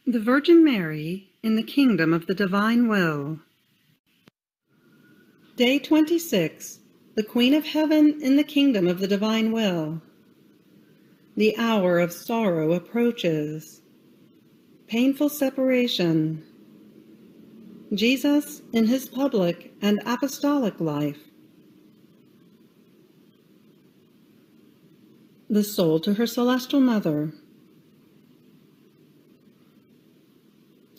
The Virgin Mary in the Kingdom of the Divine Will. Day 26. The Queen of Heaven in the Kingdom of the Divine Will. The hour of sorrow approaches. Painful separation. Jesus in his public and apostolic life. The soul to her celestial mother.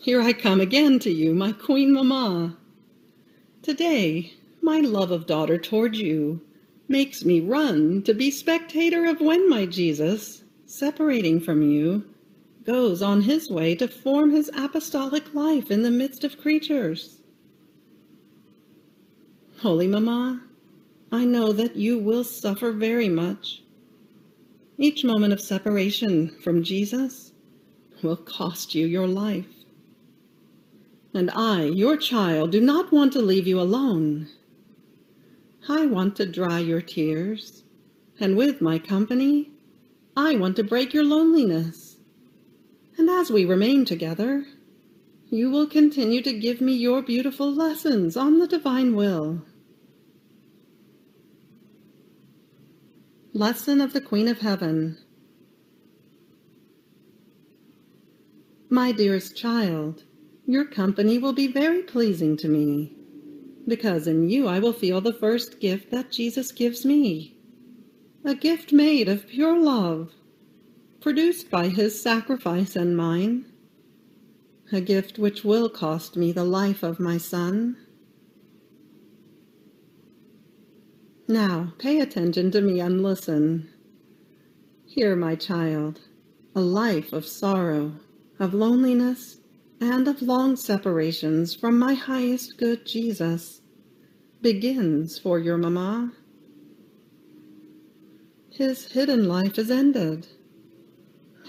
Here I come again to you, my Queen Mamma. Today, my love of daughter toward you makes me run to be spectator of when my Jesus, separating from you, goes on his way to form his apostolic life in the midst of creatures. Holy Mamma, I know that you will suffer very much. Each moment of separation from Jesus will cost you your life. And I, your child, do not want to leave you alone. I want to dry your tears, and with my company, I want to break your loneliness. And as we remain together, you will continue to give me your beautiful lessons on the divine will. Lesson of the Queen of Heaven. My dearest child, your company will be very pleasing to me, because in you I will feel the first gift that Jesus gives me, a gift made of pure love, produced by his sacrifice and mine, a gift which will cost me the life of my son. Now, pay attention to me and listen. Hear, my child, a life of sorrow, of loneliness, and of long separations from my highest good Jesus begins for your Mamma. His hidden life is ended,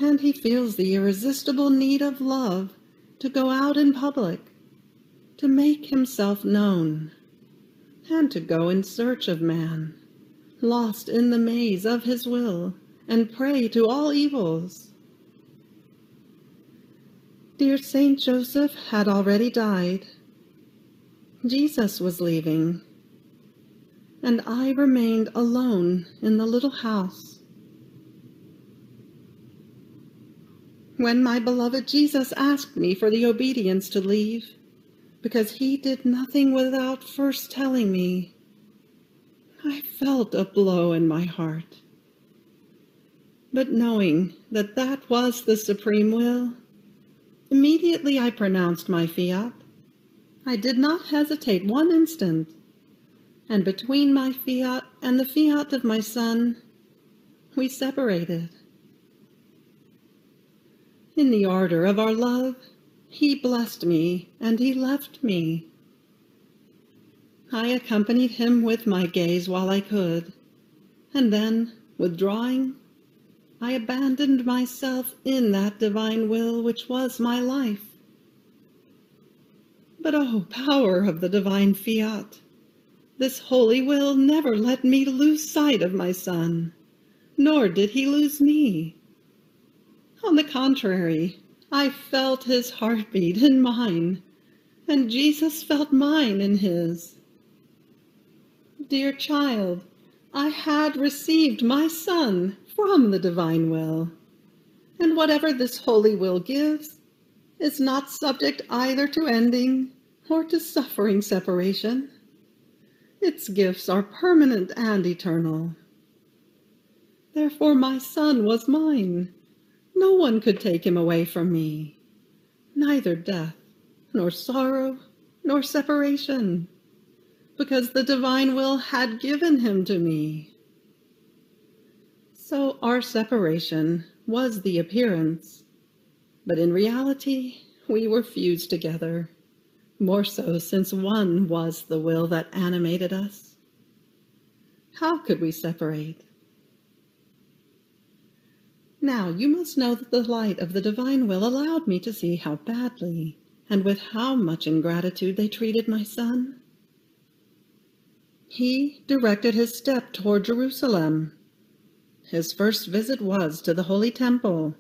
and he feels the irresistible need of love to go out in public, to make himself known, and to go in search of man, lost in the maze of his will, and prey to all evils. Dear Saint Joseph had already died. Jesus was leaving, and I remained alone in the little house. When my beloved Jesus asked me for the obedience to leave, because he did nothing without first telling me, I felt a blow in my heart. But knowing that that was the supreme will, immediately I pronounced my fiat. I did not hesitate one instant, and between my fiat and the fiat of my son, we separated. In the ardor of our love, he blessed me and he left me. I accompanied him with my gaze while I could, and then, withdrawing, I abandoned myself in that divine will which was my life. But, oh, power of the divine fiat! This holy will never let me lose sight of my son, nor did he lose me. On the contrary, I felt his heartbeat in mine, and Jesus felt mine in his. Dear child, I had received my son from the divine will, and whatever this holy will gives is not subject either to ending or to suffering separation. Its gifts are permanent and eternal. Therefore my son was mine. No one could take him away from me, neither death, nor sorrow, nor separation, because the divine will had given him to me. So our separation was the appearance, but in reality we were fused together, more so since one was the will that animated us. How could we separate? Now you must know that the light of the divine will allowed me to see how badly and with how much ingratitude they treated my son. He directed his step toward Jerusalem. His first visit was to the Holy Temple.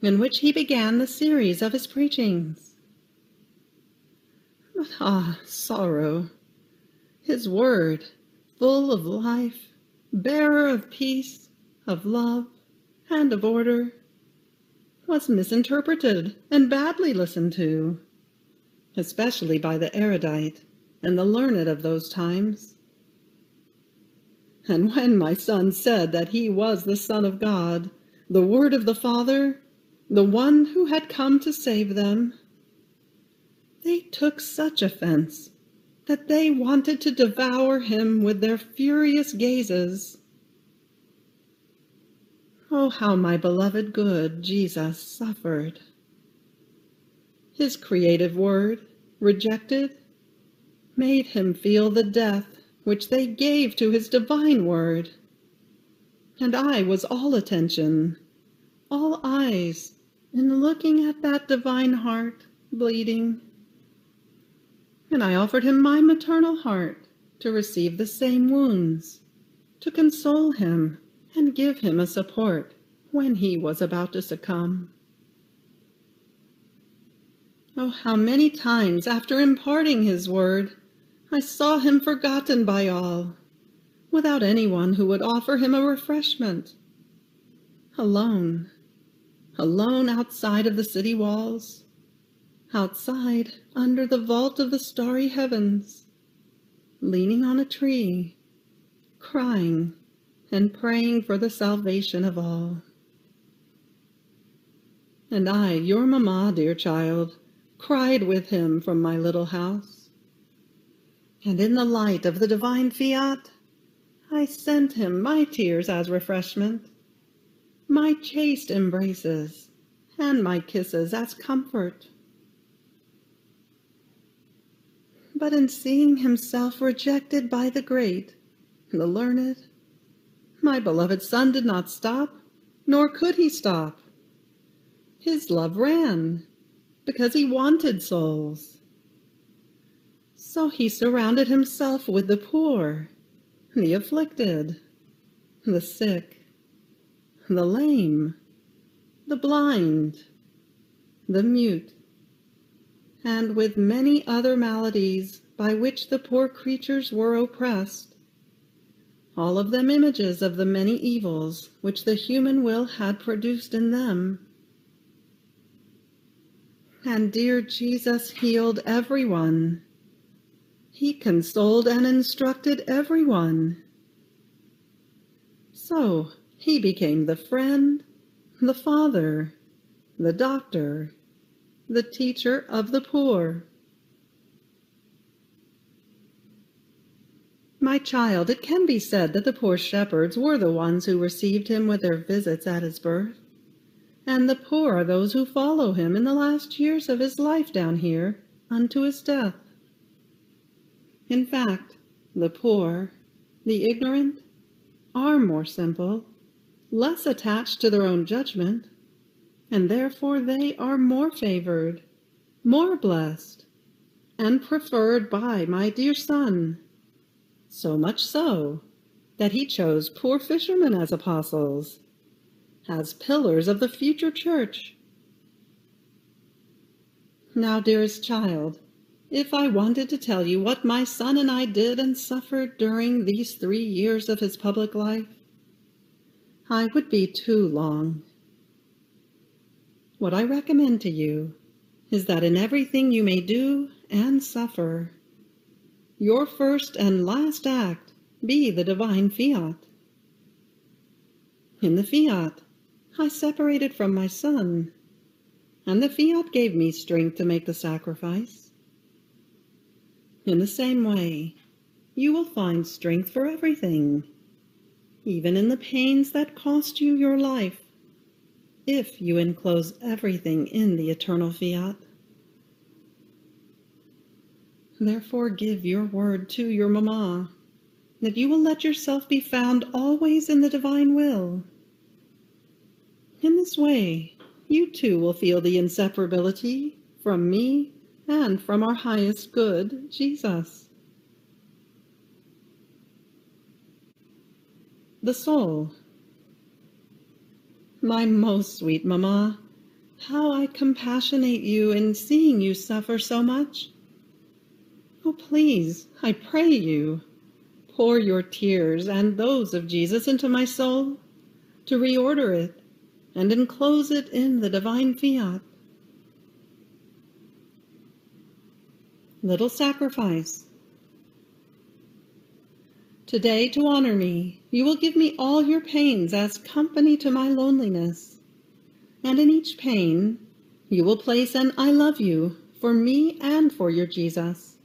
in which he began the series of his preachings. But sorrow! His word, full of life, bearer of peace, of love, and of order, was misinterpreted and badly listened to, especially by the erudite and the learned of those times. And when my son said that he was the Son of God, the Word of the Father, the one who had come to save them, they took such offense that they wanted to devour him with their furious gazes. Oh, how my beloved good Jesus suffered! His creative word, rejected, made him feel the death which they gave to his divine word. And I was all attention, all eyes, in looking at that divine heart bleeding. And I offered him my maternal heart to receive the same wounds, to console him and give him a support when he was about to succumb. Oh, how many times after imparting his word, I saw him forgotten by all, without anyone who would offer him a refreshment. Alone outside of the city walls, outside under the vault of the starry heavens, leaning on a tree, crying and praying for the salvation of all. And I, your mamma, dear child, cried with him from my little house. And in the light of the divine Fiat, I sent him my tears as refreshment, my chaste embraces, and my kisses as comfort. But in seeing himself rejected by the great, the learned, my beloved son did not stop, nor could he stop. His love ran, because he wanted souls. So he surrounded himself with the poor, the afflicted, the sick, the lame, the blind, the mute, and with many other maladies by which the poor creatures were oppressed, all of them images of the many evils which the human will had produced in them. And dear Jesus healed everyone. He consoled and instructed everyone. So he became the friend, the father, the doctor, the teacher of the poor. My child, it can be said that the poor shepherds were the ones who received him with their visits at his birth, and the poor are those who follow him in the last years of his life down here unto his death. In fact, the poor, the ignorant, are more simple, less attached to their own judgment, and therefore they are more favored, more blessed, and preferred by my dear son, so much so that he chose poor fishermen as apostles, as pillars of the future church. Now, dearest child, if I wanted to tell you what my son and I did and suffered during these 3 years of his public life, I would be too long. What I recommend to you is that in everything you may do and suffer, your first and last act be the divine Fiat. In the Fiat, I separated from my son, and the Fiat gave me strength to make the sacrifice. In the same way, you will find strength for everything, even in the pains that cost you your life, if you enclose everything in the eternal Fiat. Therefore give your word to your mamma, that you will let yourself be found always in the divine will. In this way, you too will feel the inseparability from me and from our highest good, Jesus. The soul. My most sweet mamma, How I compassionate you in seeing you suffer so much. Oh, please, I pray you, pour your tears and those of Jesus into my soul, to reorder it and enclose it in the divine fiat. Little sacrifice. Today, to honor me, you will give me all your pains as company to my loneliness. And in each pain, you will place an I love you for me and for your Jesus,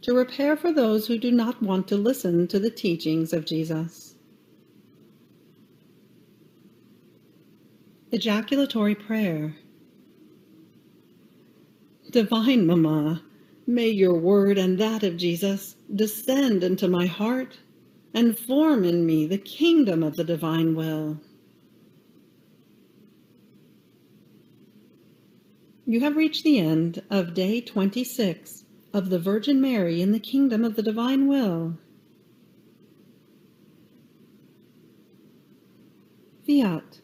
to repair for those who do not want to listen to the teachings of Jesus. Ejaculatory prayer. Divine Mamma, may your word and that of Jesus descend into my heart and form in me the kingdom of the divine will. You have reached the end of day 26 of the Virgin Mary in the kingdom of the divine will. Fiat.